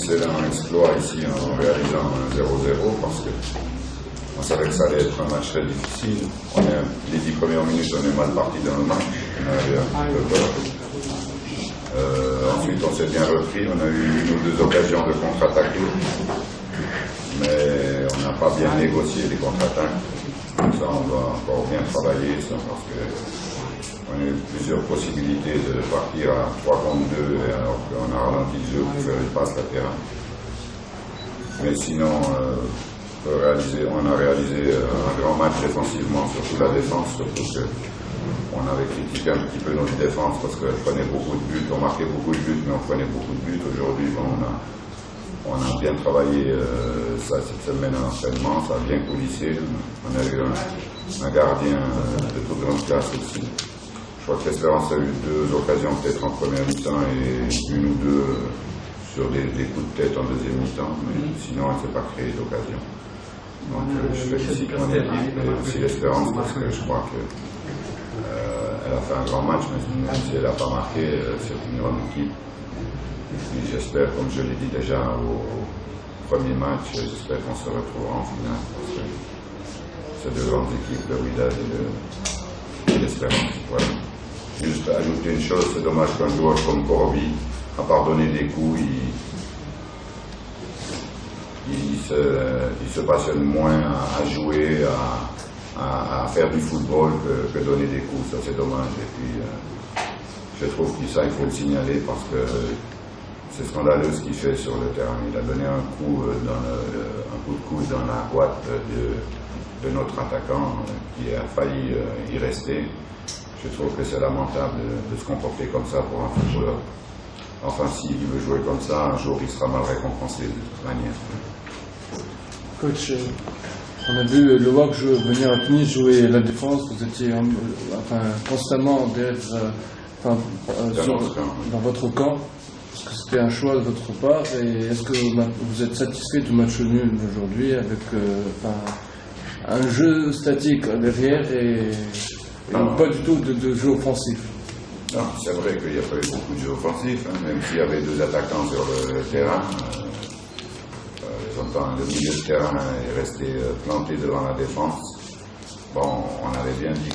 excellent exploit ici en réalisant un 0-0 parce que on savait que ça allait être un match très difficile. Les 10 premières minutes, on est mal parti dans le match. On avait un peu peur. Ensuite, on s'est bien repris. On a eu une ou deux occasions de contre-attaquer. Mais on n'a pas bien négocié les contre-attaques. Ça, on doit encore bien travailler ça, parce qu'on a eu plusieurs possibilités de partir à 3 contre 2 alors qu'on a ralenti le jeu pour faire une passe latérale. Mais sinon, on a réalisé un grand match défensivement, surtout la défense, surtout qu'on avait critiqué un petit peu notre défense parce qu'elle prenait beaucoup de buts, on marquait beaucoup de buts, mais on prenait beaucoup de buts. Aujourd'hui, on a bien travaillé ça cette semaine en entraînement, ça a bien coulissé. On a eu un gardien de toute grande classe aussi. Je crois que l'Espérance a eu 2 occasions peut-être en première mi-temps et 1 ou 2 sur des coups de tête en deuxième mi-temps, mais sinon elle ne s'est pas créée d'occasion. Donc je félicite mon équipe et aussi l'Espérance parce que je crois qu'elle a fait un grand match, mais même si elle n'a pas marqué, c'est une grande équipe. Et j'espère, comme je l'ai dit déjà au premier match, j'espère qu'on se retrouvera en finale parce que c'est 2 grandes équipes, le Wydad et l'Espérance. Voilà. Juste ajouter une chose, c'est dommage qu'un joueur comme Corby, à part donner des coups, il se passionne moins à jouer, à faire du football que donner des coups. Ça, c'est dommage. Et puis, je trouve que ça, il faut le signaler parce que c'est scandaleux ce qu'il fait sur le terrain. Il a donné un coup de coude dans la boîte de notre attaquant qui a failli y rester. Je trouve que c'est lamentable de se comporter comme ça pour un footballeur. Enfin, s'il veut jouer comme ça, un jour il sera mal récompensé de toute manière. Coach, on a vu le WAC venir à Tunis jouer la défense. Vous étiez constamment dans votre camp. Est-ce que c'était un choix de votre part et est-ce que vous êtes satisfait du match nul d'aujourd'hui avec un jeu statique derrière et pas du tout de jeu offensif? Non, c'est vrai qu'il n'y a pas eu beaucoup de jeux offensifs, même s'il y avait 2 attaquants sur le terrain. Le milieu de terrain est resté planté devant la défense. Bon, on avait bien dit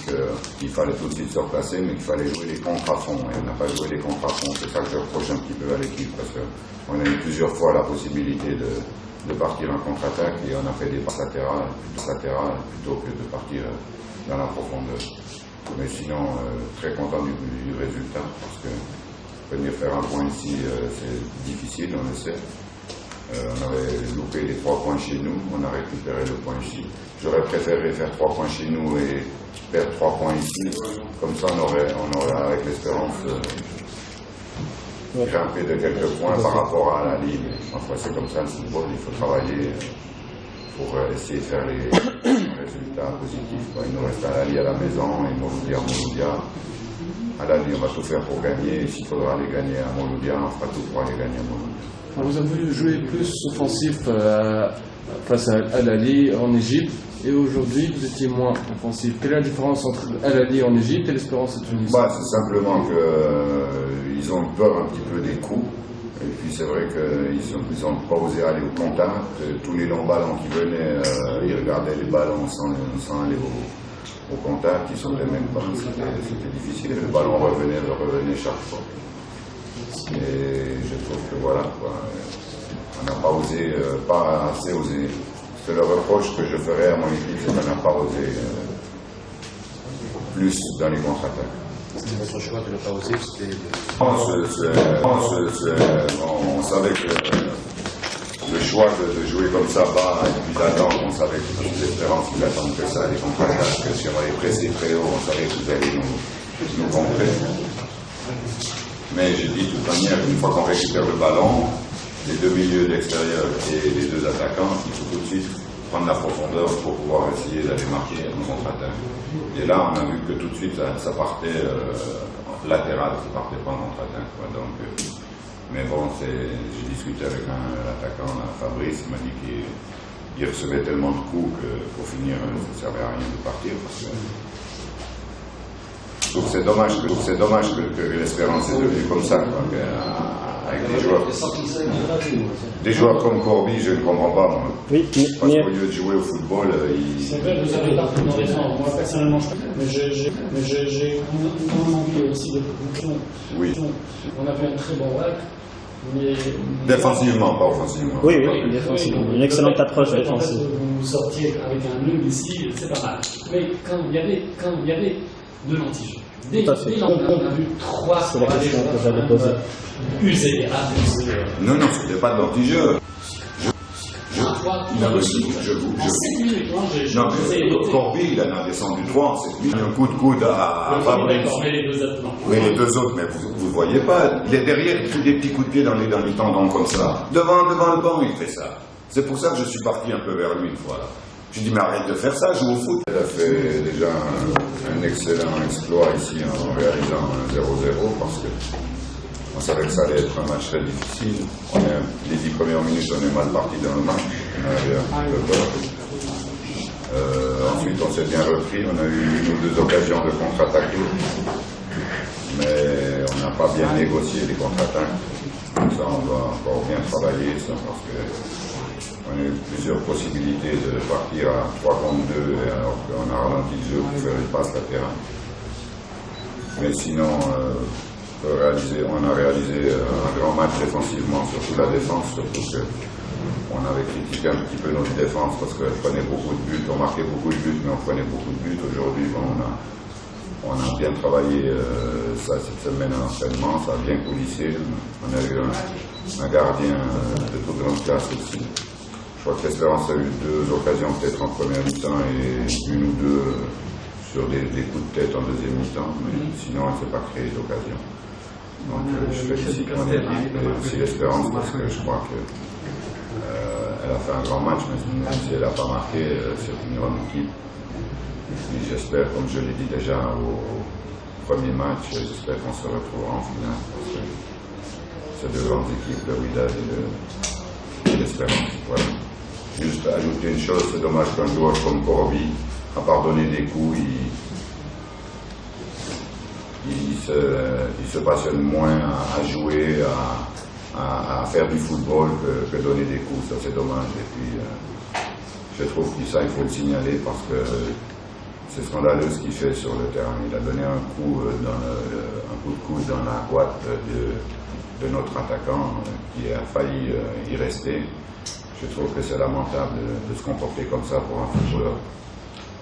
qu'il fallait tout de suite se replacer, mais qu'il fallait jouer les contres à fond. Et on n'a pas joué les contres à fond. C'est ça que je reproche un petit peu à l'équipe, parce qu'on a eu plusieurs fois la possibilité de partir en contre-attaque et on a fait des passes latérales plutôt que de partir dans la profondeur. Mais sinon, très content du résultat, parce que venir faire un point ici, c'est difficile, on le sait. On avait loupé les 3 points chez nous, on a récupéré le point ici. J'aurais préféré faire 3 points chez nous et perdre 3 points ici. Comme ça, on aurait avec l'Espérance, grimpé de quelques points par rapport à la ligne. Enfin, c'est comme ça le football, il faut travailler pour essayer de faire les résultats positifs. Il nous reste Al Ahly à la maison et Mouloudia. À Al Ahly, on va tout faire pour gagner. Et s'il faudra les gagner à Mouloudia, on fera tout pour aller gagner à Mouloudia. Vous avez joué plus offensif face à Al Ahly en Égypte et aujourd'hui vous étiez moins offensif. Quelle est la différence entre Al Ahly en Égypte et l'Espérance à Tunis? C'est simplement qu'ils ont peur un petit peu des coups. Et puis c'est vrai qu'ils n'ont pas osé aller au contact. Tous les longs ballons qui venaient, ils regardaient les ballons sans aller au contact. Ils ne sautaient même pas. C'était difficile. Le ballon revenait chaque fois. Et je trouve que voilà, on n'a pas osé, pas assez osé. C'est le reproche que je ferais à mon équipe, c'est qu'on n'a pas osé plus dans les contre-attaques. C'était votre choix de ne pas oser, on savait que le choix de jouer comme ça bas et puis d'attendre, on savait que l'Espérance, ils attendent que ça, les contre-attaques, que si on allait presser très haut, on savait que vous allez nous contrer. Mais j'ai dit de toute manière, une fois qu'on récupère le ballon, les 2 milieux d'extérieur et les 2 attaquants, il faut tout de suite prendre la profondeur pour pouvoir essayer d'aller marquer en contre-attaque. Et là, on a vu que tout de suite, ça partait latéral, ça partait pas en contre-attaque. Mais bon, j'ai discuté avec l'attaquant, Fabrice, il m'a dit qu'il recevait tellement de coups qu'au finir, ça ne servait à rien de partir. Donc c'est dommage que l'Espérance est devenue comme ça, avec des joueurs comme Corby, je ne comprends pas, moi. Oui, Parce qu'au lieu de jouer au football, C'est vrai, vous avez parfaitement raison. Moi, personnellement, mais j'ai envie aussi de conclusion. oui. On a fait un très bon rack, mais... Défensivement, pas offensivement. oui, défensivement. Une excellente approche défensive. En fait, vous sortiez avec un nul ici, c'est pas mal. Mais quand il y avait de l'anti-jeu. Dès Tout à fait. on a vu trois C'est la question que j'avais posée. usés, abusés. Non, c'était pas de l'anti-jeu. Non, mais 7 minutes, moi, Non, mais Corby, il en a descendu 3, c'est lui, un coup de coude à Fabrice. Mais les deux autres, non. Oui, les deux autres, mais vous ne voyez pas. Il est derrière, il fait des petits coups de pied dans les tendons comme ça. Devant le banc, il fait ça. C'est pour ça que je suis parti un peu vers lui une fois. Là. Je lui ai dit, mais arrête de faire ça, joue au foot. Il a fait déjà un excellent exploit ici en réalisant un 0-0 parce que on savait que ça allait être un match très difficile. Les 10 premières minutes, on est mal parti dans le match. On avait un peu peur. Ensuite, on s'est bien repris. On a eu une ou deux occasions de contre-attaquer. Mais on n'a pas bien négocié les contre-attaques. Ça, on doit encore bien travailler ça parce que on a eu plusieurs possibilités de partir à 3 contre 2 alors qu'on a ralenti le jeu pour faire une passe latérale. Mais sinon, on a réalisé un grand match défensivement, surtout la défense, surtout qu'on avait critiqué un petit peu notre défense parce qu'elle prenait beaucoup de buts, on marquait beaucoup de buts, mais on prenait beaucoup de buts. Aujourd'hui, on a bien travaillé ça cette semaine en entraînement, ça a bien coulissé. On a eu un gardien de toute grande classe aussi. Je crois que l'Espérance a eu 2 occasions peut-être en première mi-temps et 1 ou 2 sur des coups de tête en deuxième mi-temps, mais sinon elle ne s'est pas créée d'occasion. Donc je félicite mon équipe et aussi l'Espérance parce que je crois qu'elle a fait un grand match, mais même si elle n'a pas marqué, c'est une grande équipe. Et j'espère, comme je l'ai dit déjà au premier match, j'espère qu'on se retrouvera en finale parce que c'est 2 grandes équipes, le Wydad et l'Espérance. Voilà. Juste ajouter une chose, c'est dommage qu'un joueur comme Corby, à part donner des coups, il se passionne moins à jouer, à faire du football que donner des coups. Ça, c'est dommage. Et puis, je trouve que ça, il faut le signaler parce que c'est scandaleux ce qu'il fait sur le terrain. Il a donné un coup de coude dans la boîte de notre attaquant qui a failli y rester. Je trouve que c'est lamentable de se comporter comme ça pour un footballeur.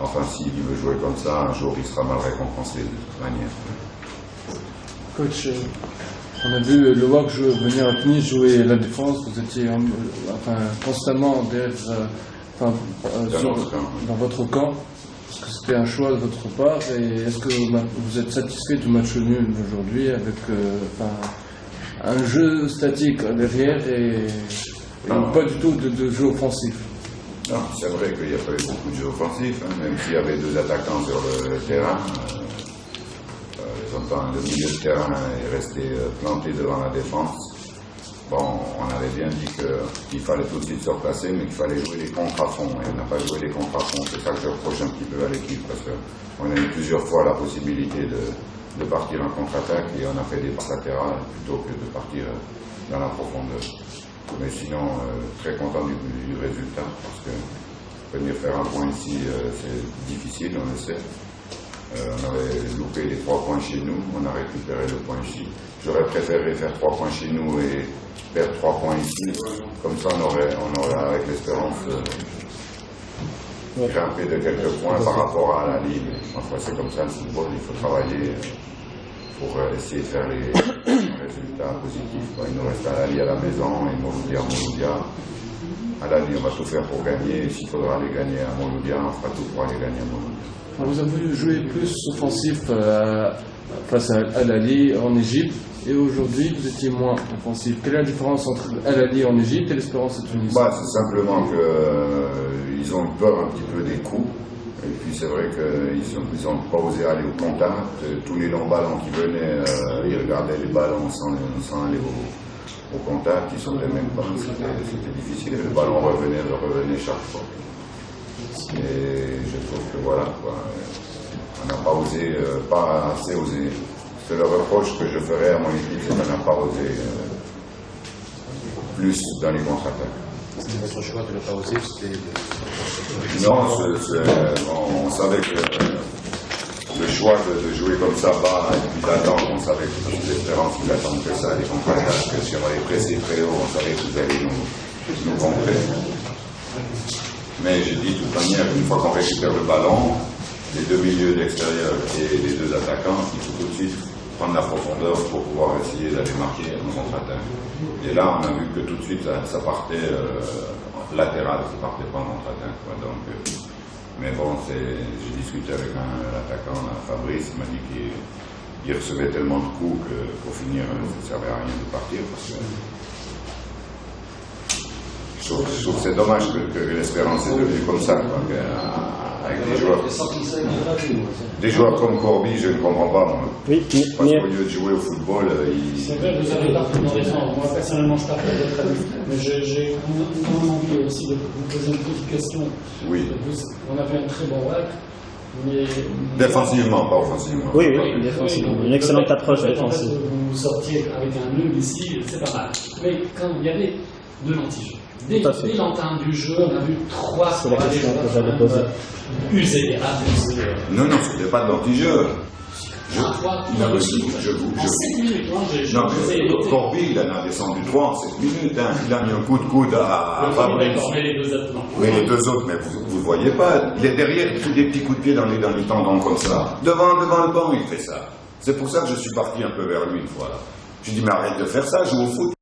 Enfin, s'il veut jouer comme ça, un jour il sera mal récompensé de toute manière. Coach, on a vu le WAC venir à Tunis jouer la défense. Vous étiez constamment dans votre camp. Est-ce que c'était un choix de votre part et est-ce que vous êtes satisfait du match nul d'aujourd'hui avec un jeu statique derrière et pas du tout de jeu offensif? Non, c'est vrai qu'il n'y a pas eu beaucoup de jeux offensifs, même s'il y avait 2 attaquants sur le terrain. Le milieu de terrain est resté planté devant la défense. Bon, on avait bien dit qu'il fallait tout de suite se replacer, mais qu'il fallait jouer les contres à fond. Et on n'a pas joué les contres à fond. C'est ça que je reproche un petit peu à l'équipe, parce qu'on a eu plusieurs fois la possibilité de partir en contre-attaque et on a fait des passes latérales plutôt que de partir dans la profondeur. Mais sinon, très content du résultat, parce que venir faire un point ici, c'est difficile, on le sait. On avait loupé les 3 points chez nous, on a récupéré le point ici. J'aurais préféré faire 3 points chez nous et perdre 3 points ici. Comme ça, on aurait avec l'Espérance, grimpé de quelques points par rapport à la Ligue. Enfin, c'est comme ça le football, il faut travailler pour essayer de faire les résultats positifs. Il nous reste Al-Ahly à la maison et Mouloudia. Al-Ahly, on va tout faire pour gagner. Et s'il faudra les gagner à Mouloudia, on fera tout pour aller gagner à Mouloudia. Vous avez joué plus offensif face à Al-Ahly en Égypte et aujourd'hui vous étiez moins offensif. Quelle est la différence entre Al-Ahly en Égypte et l'Espérance à Tunis? C'est simplement qu'ils ont eu peur un petit peu des coups. Et puis c'est vrai qu'ils n'ont pas osé aller au contact. Tous les longs ballons qui venaient, ils regardaient les ballons sans aller au contact. Ils ne sautaient même pas. C'était difficile. Le ballon revenait chaque fois. Et je trouve que voilà, on n'a pas osé, pas assez osé. C'est le reproche que je ferais à mon équipe, c'est qu'on n'a pas osé plus dans les contre-attaques. C'était votre choix de ne pas oser, c'était... Non, on savait que le choix de jouer comme ça bas et puis d'attendre, on savait que l'espérance qu'ils attendent que ça, les contre-attaques, que si on allait presser très haut, on savait que vous allez nous contrer. Mais j'ai dit de toute manière, une fois qu'on récupère le ballon, les deux milieux d'extérieur et les deux attaquants, il faut tout de suite prendre la profondeur pour pouvoir essayer d'aller marquer en contre-attaque. Et là, on a vu que tout de suite, ça partait latéral, ça partait pas en contre-attaque. Donc, mais bon, j'ai discuté avec l'attaquant, Fabrice, il m'a dit qu'il recevait tellement de coups que pour finir, ça ne servait à rien de partir. Parce que je trouve que c'est dommage que l'Espérance est devenue comme ça, quoi, avec des joueurs comme Corby, je ne comprends pas, moi. Oui, Parce qu'au lieu de jouer au football, C'est vrai, vous avez parfaitement raison. Moi, personnellement, je partage votre avis. Mais j'ai envie aussi de vous poser une petite question. Oui. On a fait un très bon WAC, mais... Défensivement, pas offensivement. oui, défensivement. Une excellente approche défensive. En fait, vous sortiez avec un nul ici, c'est pas mal. Mais quand il y avait de l'anti-jeu, dès l'entame du jeu, on a vu 3 C'est la question que j'allais poser. Usé, abusé. Non, c'était pas de l'anti-jeu. En 7 minutes, moi, Non, mais Corby, il en a descendu 3 en 7 minutes. Hein. Il a mis un coup de coude à Fabrice. Mais les deux autres, non. Oui, les deux autres, mais vous ne voyez pas. Il est derrière, il fait des petits coups de pied dans les tendons comme ça. Devant le banc, il fait ça. C'est pour ça que je suis parti un peu vers lui une fois. Là. Je lui ai dit, mais arrête de faire ça, joue au foot.